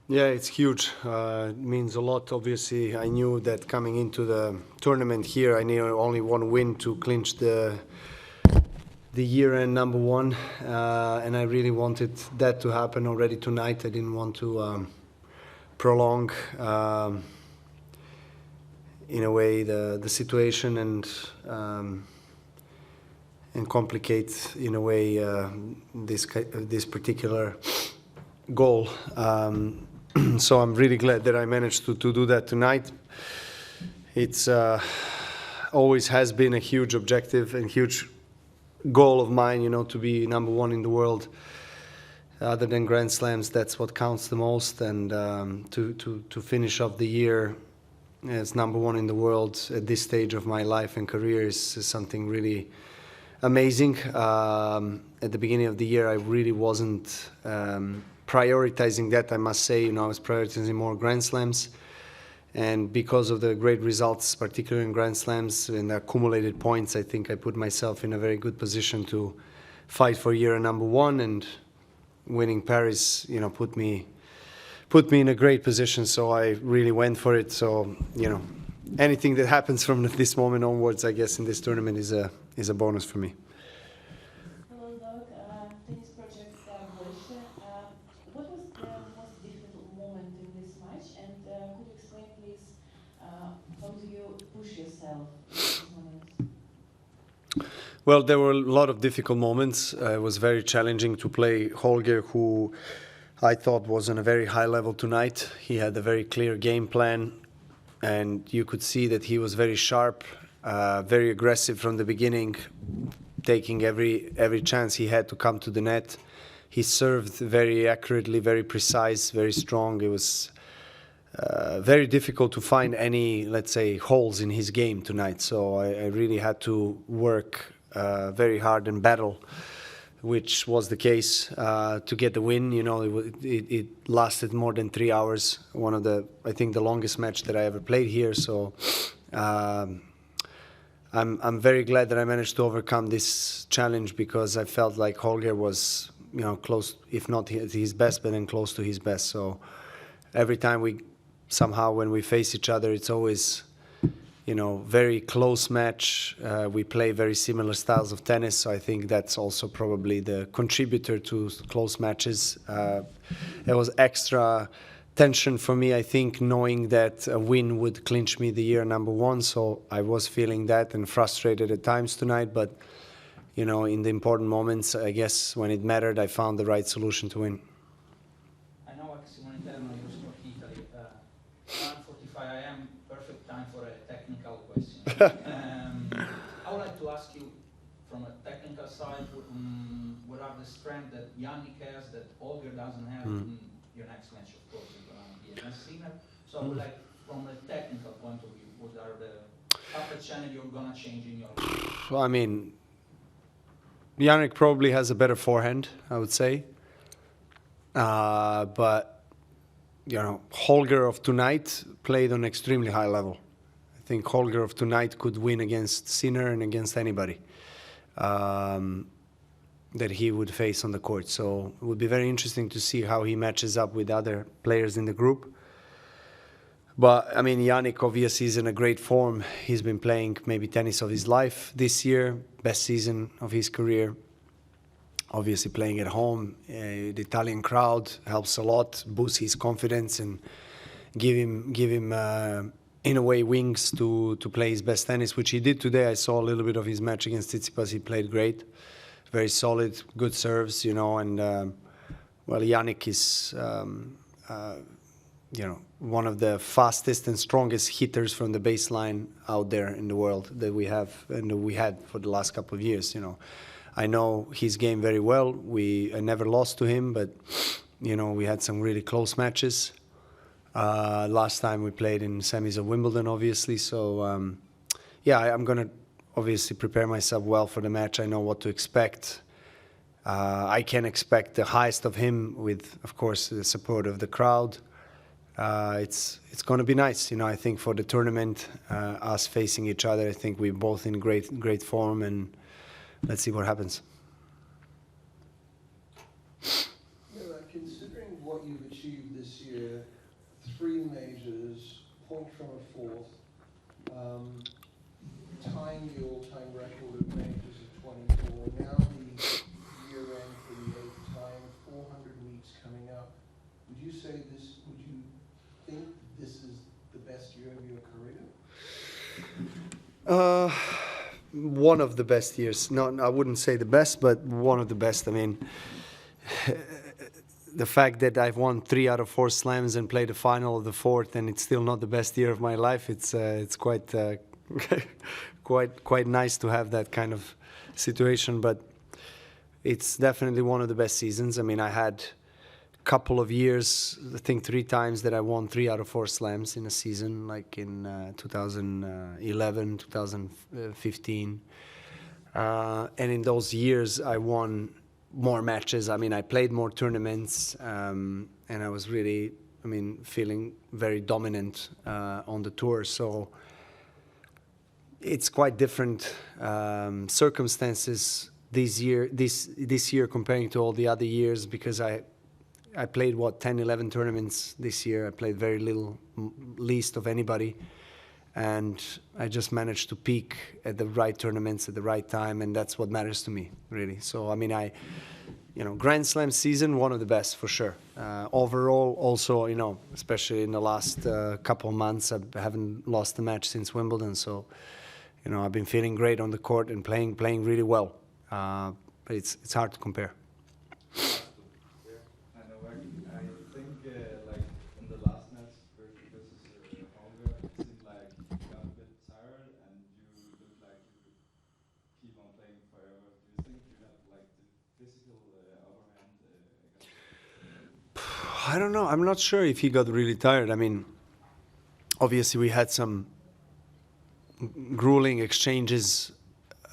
Yeah, it's huge. It means a lot. Obviously, I knew that coming into the tournament here, I needed only one win to clinch the year-end number one, and I really wanted that to happen already tonight. I didn't want to prolong, in a way, the situation and complicate in a way this particular goal. So I'm really glad that I managed to do that tonight. It's always has been a huge objective and huge goal of mine, you know, to be number one in the world. Other than Grand Slams, that's what counts the most. And to finish off the year as number one in the world at this stage of my life and career is something really amazing. At the beginning of the year, I really wasn't prioritizing that, I must say. You know, I was prioritizing more Grand Slams. And because of the great results, particularly in Grand Slams and the accumulated points, I think I put myself in a very good position to fight for year number one. And winning Paris, you know, put me in a great position. So I really went for it. So, you know, anything that happens from this moment onwards, I guess, in this tournament is a bonus for me. Hello, Novak. Tennis project Voice. What was the most difficult moment in this match? And could you explain, please, how do you push yourself in these moments? Well, there were a lot of difficult moments. It was very challenging to play Holger, who I thought was on a very high level tonight. He had a very clear game plan, and you could see that he was very sharp, very aggressive from the beginning, taking every chance he had to come to the net. He served very accurately, very precise, very strong. It was very difficult to find any, let's say, holes in his game tonight. So I really had to work very hard and battle, which was the case to get the win. You know, it lasted more than 3 hours. One of I think, the longest match that I ever played here. So I'm very glad that I managed to overcome this challenge, because I felt like Holger was, you know, close, if not his best, but then close to his best. So every time when we face each other, it's always, you know, very close match. We play very similar styles of tennis, so I think that's also probably the contributor to close matches. There was extra tension for me, I think, knowing that a win would clinch me the year number one. So I was feeling that and frustrated at times tonight. But, you know, in the important moments, I guess when it mattered, I found the right solution to win. I know Simone Interno, Eurosport Italy. 1:45 AM, perfect time for a technical question. I would like to ask you, from a technical side, what are the strengths that Yannick has that Holger doesn't have in your next match, of course, is going to be against Sinner. So I would like, from a technical point of view, what are the upper channel you're going to change in your life? Well, I mean, Yannick probably has a better forehand, I would say. But, you know, Holger of tonight played on extremely high level. I think Holger of tonight could win against Sinner and against anybody that he would face on the court. So it would be very interesting to see how he matches up with other players in the group. But, I mean, Yannick obviously is in a great form. He's been playing maybe tennis of his life this year, best season of his career. Obviously playing at home, the Italian crowd helps a lot, boosts his confidence and give him in a way, wings to play his best tennis, which he did today. I saw a little bit of his match against Tsitsipas. He played great, very solid, good serves, you know. And well, Yannick is, you know, one of the fastest and strongest hitters from the baseline out there in the world that we have and that we had for the last couple of years. You know, I know his game very well. I never lost to him, but you know, we had some really close matches. Last time we played in semis of Wimbledon, obviously. So, yeah, I'm going to obviously prepare myself well for the match. I know what to expect. I can expect the highest of him with, of course, the support of the crowd. It's going to be nice, you know. I think for the tournament, us facing each other, I think we're both in great form, and let's see what happens. Considering what you've achieved achieved this year 3 majors, point from a fourth, tying the all-time record of majors of 24. Now the year end for the 8th time, 400 weeks coming up. Would you say this? Would you think this is the best year of your career? One of the best years. No, I wouldn't say the best, but one of the best. I mean, the fact that I've won 3 out of 4 slams and played the final of the 4th, and it's still not the best year of my life. It's quite quite nice to have that kind of situation. But it's definitely one of the best seasons. I mean, I had a couple of years, I think 3 times that I won 3 out of 4 slams in a season, like in 2011, 2015. And in those years, I won more matches. I mean, I played more tournaments, and I was really, I mean, feeling very dominant on the tour. So it's quite different circumstances this year comparing to all the other years, because I played 10, 11 tournaments this year. I played very little, least of anybody. And I just managed to peak at the right tournaments at the right time, and that's what matters to me, really. So, I mean, Grand Slam season, one of the best for sure. Overall, also, especially in the last couple of months, I haven't lost a match since Wimbledon. So, I've been feeling great on the court and playing really well. But it's hard to compare. Novak, I think like in the last match versus Holger, it seemed like you got a bit tired and you looked like you could keep on playing forever. Do you think you have like the physical upper hand against? I don't know. I'm not sure if he got really tired. I mean, obviously we had some grueling exchanges,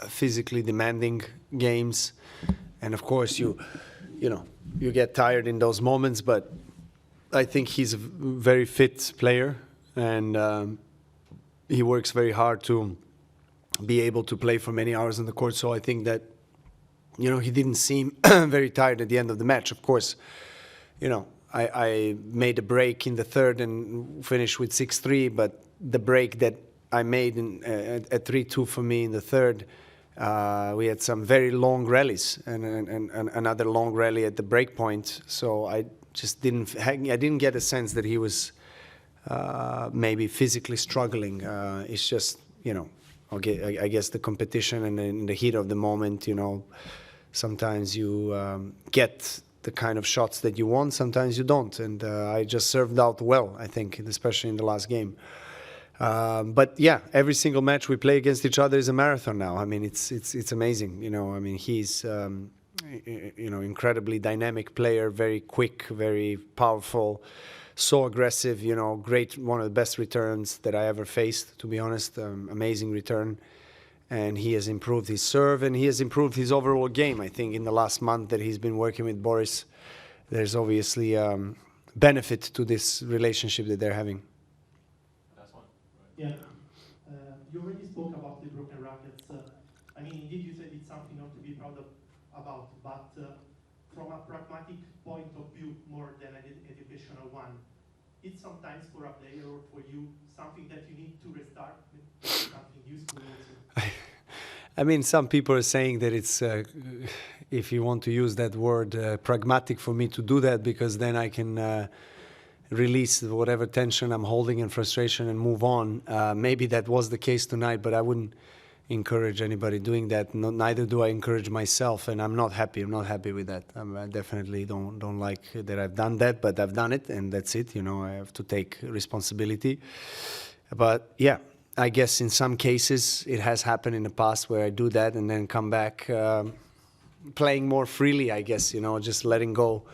physically demanding games, and of course you get tired in those moments. But I think he's a very fit player, and he works very hard to be able to play for many hours on the court. So I think that he didn't seem very tired at the end of the match. Of course, I made a break in the third and finished with 6-3, but the break that I made at 3-2 for me in the third, we had some very long rallies and another long rally at the break point. So I just didn't get a sense that he was maybe physically struggling. It's just, I guess the competition and in the heat of the moment, sometimes you get the kind of shots that you want, sometimes you don't. And I just served out well, I think, especially in the last game. But yeah, every single match we play against each other is a marathon now. I mean, it's amazing. I mean, he's incredibly dynamic player, very quick, very powerful, so aggressive. Great, one of the best returns that I ever faced, to be honest. Amazing return, and he has improved his serve and he has improved his overall game. I think in the last month that he's been working with Boris, there's obviously benefit to this relationship that they're having. Yeah, you already spoke about the broken rackets. I mean, indeed, you said it's something not to be proud about, but from a pragmatic point of view, more than an educational one, it's sometimes for a player or for you something that you need to restart with something useful also. I mean, some people are saying that it's, if you want to use that word, pragmatic for me to do that, because then I can release whatever tension I'm holding and frustration and move on. Maybe that was the case tonight, but I wouldn't encourage anybody doing that. Neither do I encourage myself, and I'm not happy. I'm not happy with that. I definitely don't like that I've done that, but I've done it, and that's it. I have to take responsibility. But yeah, I guess in some cases it has happened in the past where I do that and then come back playing more freely, I guess, just letting go.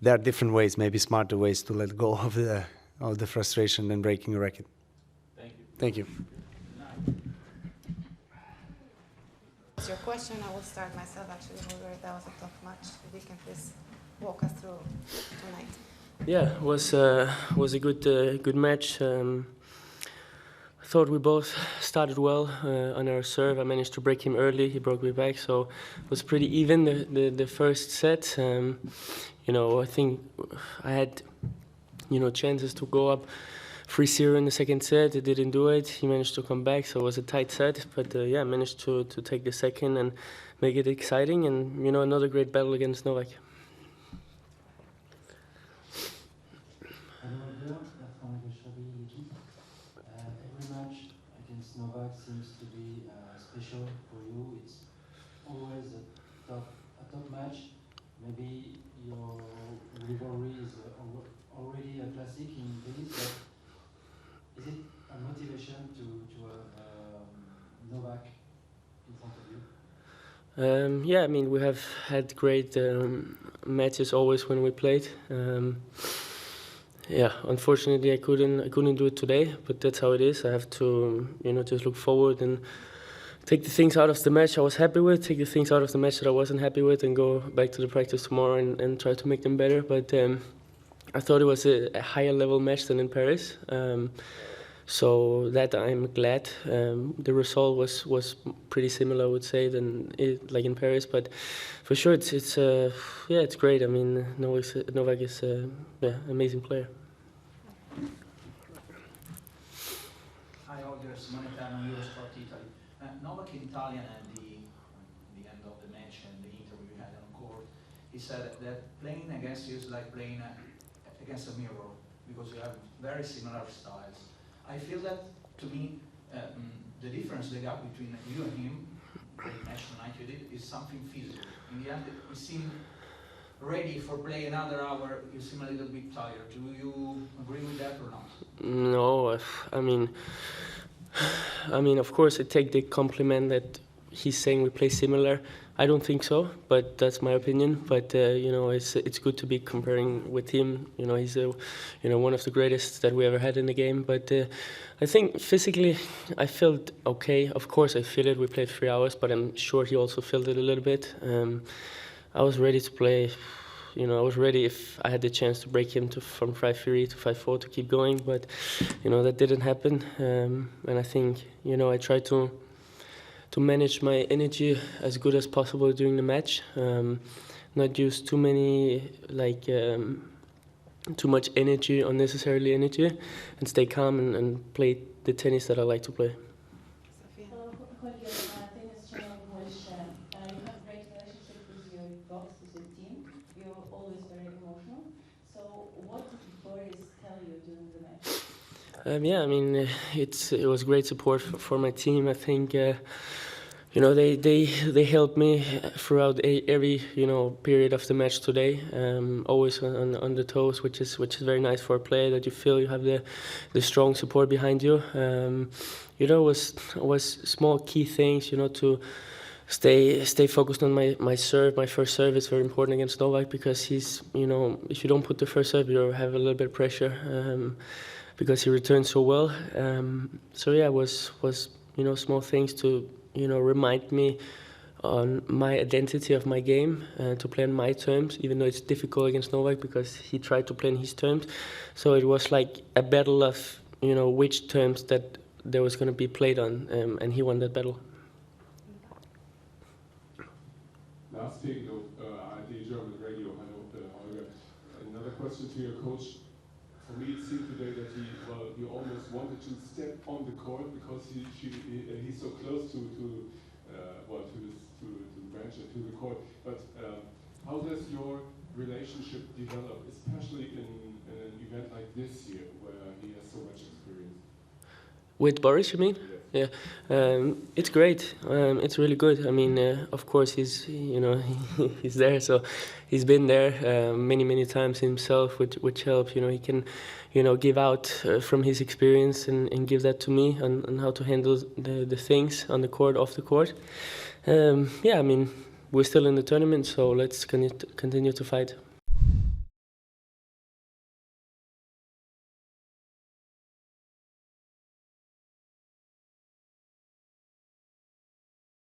There are different ways, maybe smarter ways to let go of the frustration than breaking a racket. Thank you. Thank you. That's your question. I will start myself, actually, Holger. That was a tough match. If you can please walk us through tonight. Yeah, it was a good match. I thought we both started well on our serve. I managed to break him early. He broke me back, so it was pretty even the first set. I think I had chances to go up 3-0 in the second set. He didn't do it. He managed to come back, so it was a tight set. But yeah, managed to take the second and make it exciting. And another great battle against Novak. Every match against Novak seems to be special for you. It's always a top match. Maybe your rivalry is already a classic in tennis, but is it a motivation to have Novak in front of you? Yeah, I mean, we have had great matches always when we played. Yeah, unfortunately I couldn't do it today, but that's how it is. I have to just look forward and take the things out of the match I was happy with, take the things out of the match that I wasn't happy with, and go back to the practice tomorrow and try to make them better. But I thought it was a higher level match than in Paris, so that I'm glad. The result was pretty similar, I would say, than like in Paris. But for sure, it's great. I mean, Novak is amazing player. Hi, Holger, Eurosport Italy. Novak in Italian at the end of the match and the interview you had on court, he said that playing against you is like playing against a mirror because you have very similar styles. I feel that, to me, the difference, the gap between you and him, the match tonight you did, is something physical. In the end, you seem ready for play another hour, you seem a little bit tired. Do you agree with that or not? No, I mean, of course, I take the compliment that he's saying we play similar. I don't think so, but that's my opinion. But it's good to be comparing with him. He's one of the greatest that we ever had in the game. But I think physically, I felt okay. Of course, I feel it. We played 3 hours, but I'm sure he also felt it a little bit. I was ready to play. I was ready if I had the chance to break him from 5-3 to 5-4 to keep going. But that didn't happen. And I think I tried to manage my energy as good as possible during the match, not use too much energy, unnecessarily energy, and stay calm and play the tennis that I like to play. Holger, tennis channel больше. You have great relationship with your box, with your team. You're always very emotional. So what did Boris tell you during the match? Yeah, I mean, it was great support for my team. I think they helped me throughout every period of the match today. Always on the toes, which is very nice for a player, that you feel you have the strong support behind you. It was small key things, to stay focused on my serve. My first serve is very important against Novak because he's if you don't put the first serve, you have a little bit of pressure. Because he returns so well. So yeah, it was small things to remind me on my identity of my game, to play on my terms, even though it's difficult against Novak because he tried to play in his terms. So it was like a battle of which terms that there was going to be played on, and he won that battle. Last thing, ATP German radio. Hello, Holger. Another question to your coach. For me, it seemed today that he almost wanted to step on the court because he's so close to the bench and to the court. But how does your relationship develop, especially in an event like this year, where he has so much experience? With Boris, you mean? Yes. Yeah, it's great. It's really good. I mean, of course, he's he's there, so he's been there many times himself, which helps. He can give out from his experience and give that to me on how to handle the things on the court, off the court. Yeah, I mean, we're still in the tournament, so let's continue to fight.